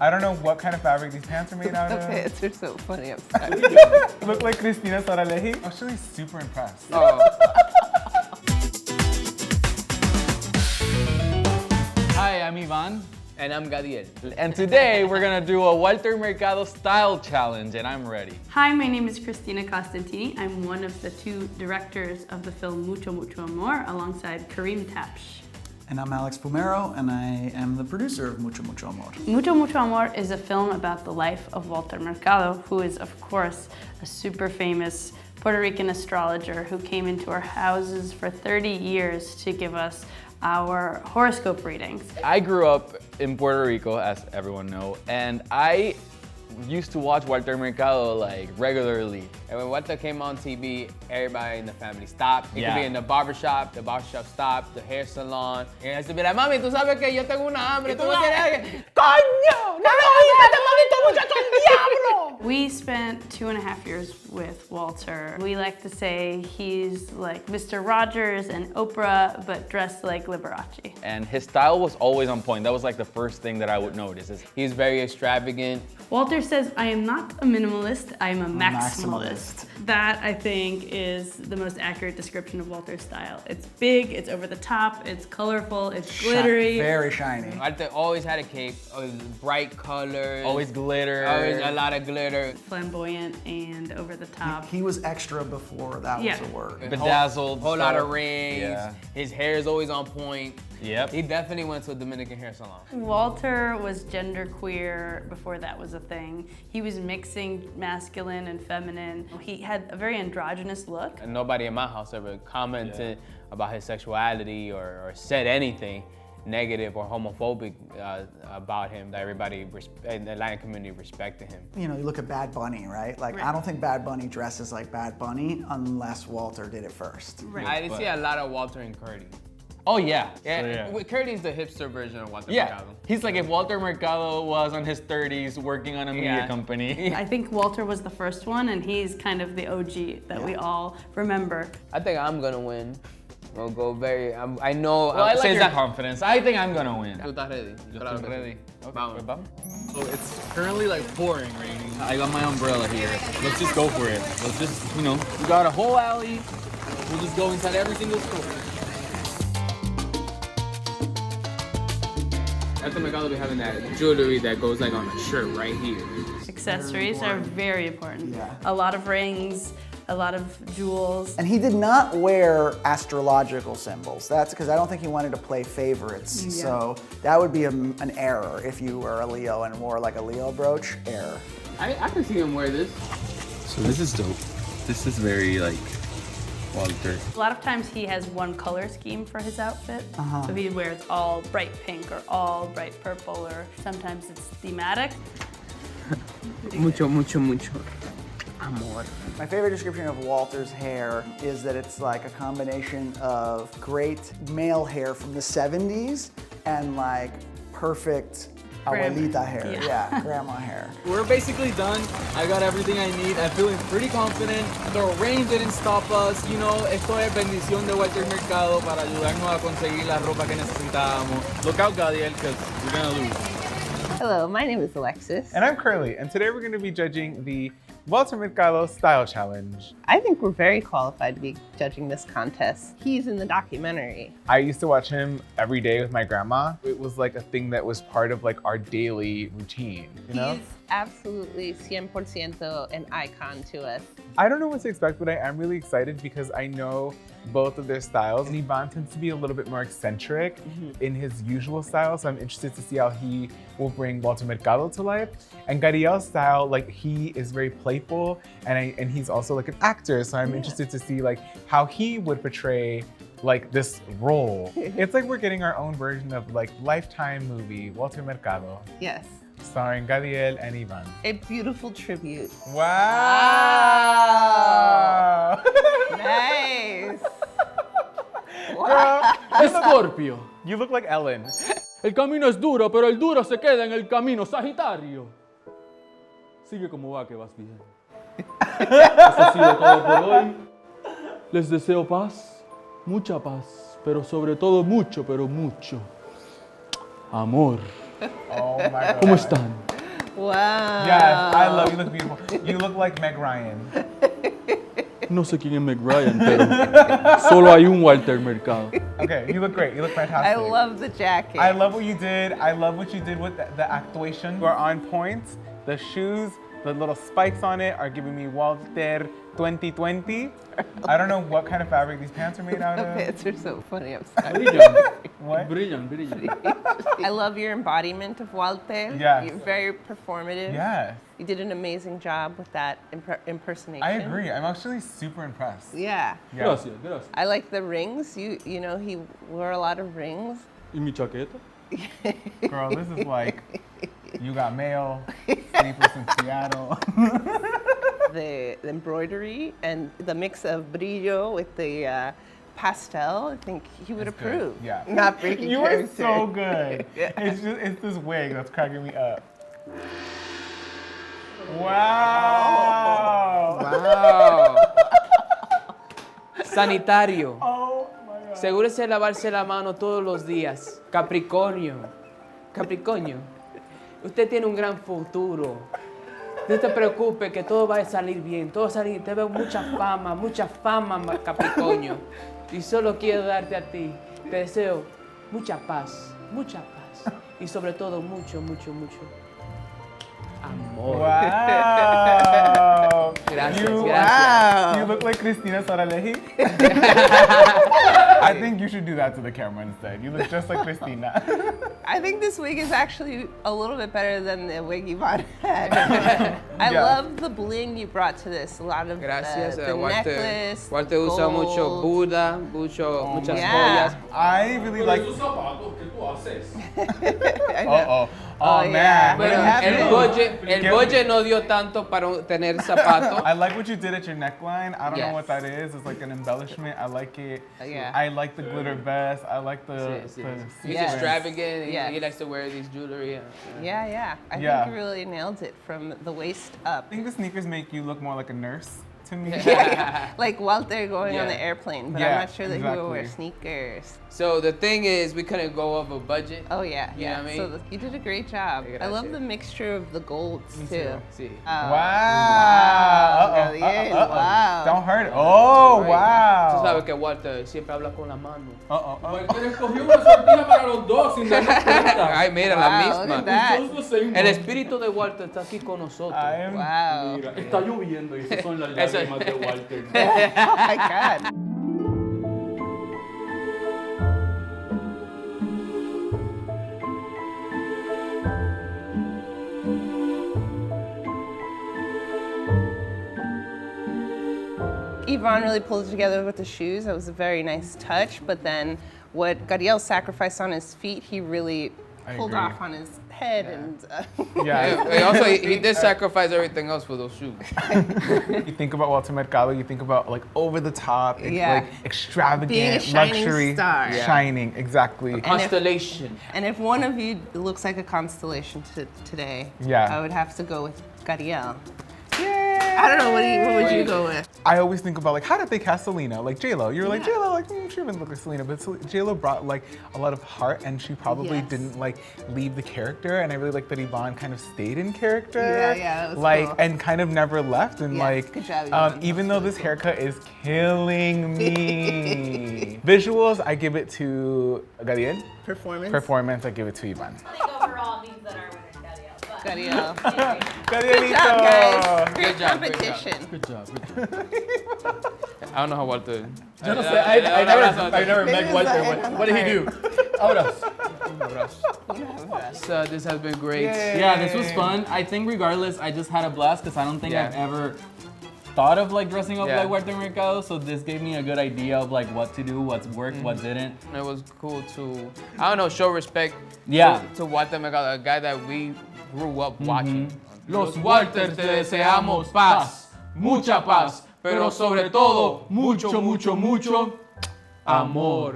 I don't know what kind of fabric these pants are made out of. Okay, it's just so funny. I'm sorry. Look like Cristina Saralehi. I'm actually super impressed. Oh. Hi, I'm Iván. And I'm Gadiel. And today we're gonna do a Walter Mercado style challenge, and I'm ready. Hi, my name is Cristina Costantini. I'm one of the two directors of the film Mucho Mucho Amor alongside Kareem Tapsh. And I'm Alex Fumero, and I am the producer of Mucho Mucho Amor. Mucho Mucho Amor is a film about the life of Walter Mercado, who is, of course, a super famous Puerto Rican astrologer who came into our houses for 30 years to give us our horoscope readings. I grew up in Puerto Rico, as everyone knows, and I used to watch Walter Mercado like regularly. And when Walter came on TV, everybody in the family stopped. It could Yeah. be in the barbershop stopped, the hair salon. And it has to be like, mami, tú sabes que yo tengo una hambre, tú no quieres. ¡Coño! ¡No me oíste, este maldito muchacho el diablo! We spent 2.5 years with Walter. We like to say he's like Mr. Rogers and Oprah, but dressed like Liberace. And his style was always on point. That was like the first thing that I would notice. He's very extravagant. Walter says, I am not a minimalist, I am a maximalist. That, I think, is the most accurate description of Walter's style. It's big, it's over the top, it's colorful, it's glittery. Very shiny. Walter always had a cape, always bright colors. Always glitter. Always a lot of glitter. Flamboyant and over the top. He was extra before that was a word. Bedazzled. Whole lot stuff. of rings. Yeah. His hair is always on point. Yep. He definitely went to a Dominican hair salon. Walter was genderqueer before that was a thing. He was mixing masculine and feminine. He had a very androgynous look. And nobody in my house ever commented about his sexuality or said anything negative or homophobic about him. That everybody in the Latin community respected him. You know, you look at Bad Bunny, right? Like, I don't think Bad Bunny dresses like Bad Bunny unless Walter did it first. Right. I did see a lot of Walter and Curdy. Oh yeah. Yeah, Curdy's the hipster version of Walter Yeah. Mercado. He's like if Walter Mercado was on his 30s working on a media company. I think Walter was the first one, and he's kind of the OG that we all remember. I think I'm gonna win. We'll go very, I know. Well, I like since your confidence. I think I'm gonna win. ¿Tú estás ready? I'm ready. Okay, Vamos. vamos. So it's currently like pouring raining. I got my umbrella here. Let's just go for it. Let's just, you know, we got a whole alley. We'll just go inside every single store. At the Mercado, we having that jewelry that goes like on a shirt right here. Accessories are very important. Yeah. A lot of rings, a lot of jewels. And he did not wear astrological symbols. That's because I don't think he wanted to play favorites. So that would be an error if you were a Leo and wore like a Leo brooch. Error. I can see him wear this. So this is dope. This is very like Walter. A lot of times he has one color scheme for his outfit. So he wears all bright pink or all bright purple, or sometimes it's thematic. Mucho, mucho, mucho amor. My favorite description of Walter's hair is that it's like a combination of great male hair from the 70s and like perfect abuelita hair. Yeah, grandma hair. We're basically done. I got everything I need. I'm feeling pretty confident. The rain didn't stop us. You know, esto es bendición de Walter Mercado para ayudarnos a conseguir la ropa que necesitábamos. Look out, Gadiel, because we're gonna lose. Hello, my name is Alexis. And I'm Curly, and today we're going to be judging the Walter Mercado Style Challenge. I think we're very qualified to be judging this contest. He's in the documentary. I used to watch him every day with my grandma. It was like a thing that was part of like our daily routine, you know? He's absolutely 100% an icon to us. I don't know what to expect, but I am really excited because I know both of their styles. And Iván tends to be a little bit more eccentric in his usual style, so I'm interested to see how he will bring Walter Mercado to life. And Gadiel's style, like he is very playful, and he's also like an actor, so I'm interested to see like how he would portray like this role. It's like we're getting our own version of like Lifetime movie, Walter Mercado, Yes, starring Gadiel and Iván. a beautiful tribute. Wow! Nice. Girl, Escorpio. you look like Ellen. El camino es duro, pero el duro se queda en el camino. Sagitario. Sigue como va, que vas bien. Eso ha sido todo por hoy. Les deseo paz, mucha paz, pero sobre todo mucho, pero mucho amor. Oh my God. ¿Cómo están? Wow. Yes, I love you. Look beautiful. You look like Meg Ryan. No sé quién es Meg Ryan, pero solo hay un Walter Mercado. Okay, you look great. You look fantastic. I love the jacket. I love what you did. I love what you did with the actuation. You are on point. The shoes, the little spikes on it are giving me Walter 2020. I don't know what kind of fabric these pants are made out The of. pants are so funny. I'm sorry. Brillan. What? Brillan. I love your embodiment of Walter. Yes. You're very performative. Yes. You did an amazing job with that impersonation. I agree. I'm actually super impressed. Yeah. Yeah. Gracias, gracias. I like the rings. You know, he wore a lot of rings. ¿Y mi chaqueta? Girl, this is like, you got mail, sleepers in Seattle. The embroidery and the mix of brillo with the pastel, I think he would It's good, approve. yeah. Not breaking You are character. so good. Yeah. It's this wig that's cracking me up. Wow. Wow. Sanitario. Oh my God. Asegúrese de lavarse la mano todos los días. Capricornio. Capricornio. Usted tiene un gran futuro. No te preocupes que todo va a salir bien. Todo va a salir. Te veo mucha fama, Capricornio. Y solo quiero darte a ti. Te deseo mucha paz. Y sobre todo mucho amor. Wow. Gracias, You, gracias. You look like Cristina Saraleji. I think you should do that to the camera instead. You look just like Cristina. I think this wig is actually a little bit better than the wig Iván had. I Yeah. love the bling you brought to this. A lot of Gracias, the Walter. necklace, Walter usa mucho gold. Buda, muchas yeah. joyas. I really like. Esos zapatos que tú haces. I know. Oh Oh, man. yeah. What Bueno, happened? el budget no dio tanto para tener zapatos. I like what you did at your neckline. I don't know Yes. what that is. It's like an embellishment. I like it. Yeah. I like the glitter vest. I like the He's Yes. extravagant. Yes. He likes to wear these jewelry. Yeah. I Yeah. think you really nailed it from the waist up. I think the sneakers make you look more like a nurse to me. Like Walter going on Yeah. the airplane, but Yeah, I'm not sure that he would wear exactly. sneakers. So the thing is, we couldn't go over budget. Oh yeah, You know what I mean? So you did a great job. I love the mixture of the golds too. Sí. Wow. Gadiel, wow. Don't hurt it. Oh, Tú wow. sabes que Walter siempre habla con la mano. Walter escogió una sortija para los dos sin darnos cuenta. Ay, mira, Wow, la look misma. at that. It's just the same El one. espíritu de Walter está aquí con nosotros. I am. Wow. Mira, está lloviendo y esas son las Eso- lágrimas de Walter. Oh my God. Iván really pulled it together with the shoes. That was a very nice touch. But then what Gadiel sacrificed on his feet, he really I pulled agree. off on his head. And Yeah. And also, he did sacrifice everything else for those shoes. You think about Walter Mercado, you think about like over the top, Yeah. like extravagant, Being a shining luxury, star. Yeah. shining, exactly. Constellation. And if one of you looks like a constellation today, Yeah. I would have to go with Gadiel. I don't know, what would you go with? I always think about like, how did they cast Selena? Like J-Lo, you're like, J-Lo, like, she wouldn't look like Selena, but J-Lo brought like a lot of heart and she probably Yes. didn't like leave the character. And I really like that Iván kind of stayed in character. Yeah, that was like, cool. and kind of never left. And Yeah, like, good job, Iván. even though this haircut is killing me. Visuals, I give it to Gadiel. Performance? Performance, I give it to Iván. I think overall these that are winners, Gadiel. But Gadiel. Gadielito. Good job, guys. Great Good job, great competition. Good job, good job. I don't know how Walter. Yo no sé, I never Maybe met it's Walter. the What did he do? Ahora. So this has been great. Yeah, this was fun. I think regardless, I just had a blast because I don't think Yeah. I've ever thought of like dressing up Yeah. like Walter Mercado. So this gave me a good idea of like what to do, what's worked, what didn't. It was cool to, I don't know, show respect Yeah. to Walter Mercado, a guy that we grew up watching. Los Walters te deseamos paz, mucha paz, pero sobre todo mucho, mucho, mucho amor.